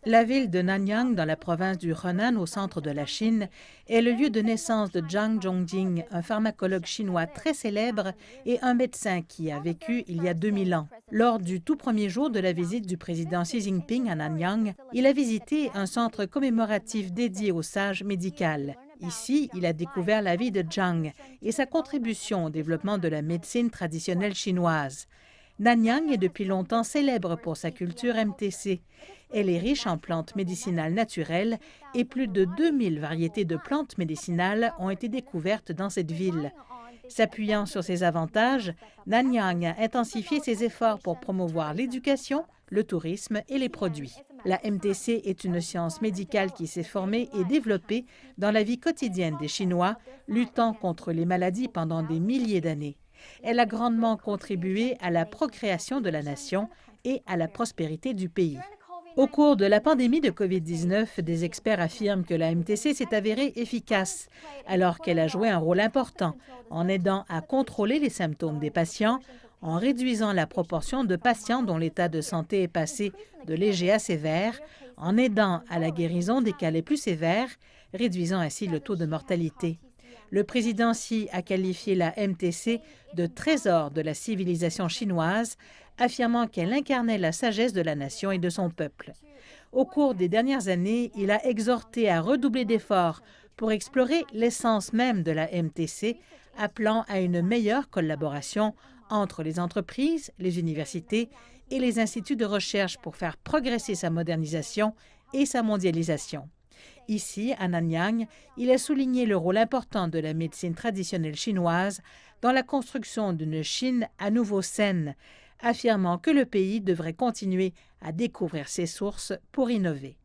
La ville de Nanyang, dans la province du Henan, au centre de la Chine, est le lieu de naissance de Zhang Zhongjing, un pharmacologue chinois très célèbre et un médecin qui a vécu il y a 2000 ans. Lors du tout premier jour de la visite du président Xi Jinping à Nanyang, il a visité un centre commémoratif dédié aux sages médicales. Ici, il a découvert la vie de Zhang et sa contribution au développement de la médecine traditionnelle chinoise. Nanyang est depuis longtemps célèbre pour sa culture MTC. Elle est riche en plantes médicinales naturelles et plus de 2000 variétés de plantes médicinales ont été découvertes dans cette ville. S'appuyant sur ces avantages, Nanyang a intensifié ses efforts pour promouvoir l'éducation, le tourisme et les produits. La MTC est une science médicale qui s'est formée et développée dans la vie quotidienne des Chinois, luttant contre les maladies pendant des milliers d'années. Elle a grandement contribué à la procréation de la nation et à la prospérité du pays. Au cours de la pandémie de COVID-19, des experts affirment que la MTC s'est avérée efficace, alors qu'elle a joué un rôle important en aidant à contrôler les symptômes des patients, en réduisant la proportion de patients dont l'état de santé est passé de léger à sévère, en aidant à la guérison des cas les plus sévères, réduisant ainsi le taux de mortalité. Le président Xi a qualifié la MTC de trésor de la civilisation chinoise, affirmant qu'elle incarnait la sagesse de la nation et de son peuple. Au cours des dernières années, il a exhorté à redoubler d'efforts pour explorer l'essence même de la MTC, appelant à une meilleure collaboration entre les entreprises, les universités et les instituts de recherche pour faire progresser sa modernisation et sa mondialisation. Ici, à Nanyang, il a souligné le rôle important de la médecine traditionnelle chinoise dans la construction d'une Chine à nouveau saine, affirmant que le pays devrait continuer à découvrir ses sources pour innover.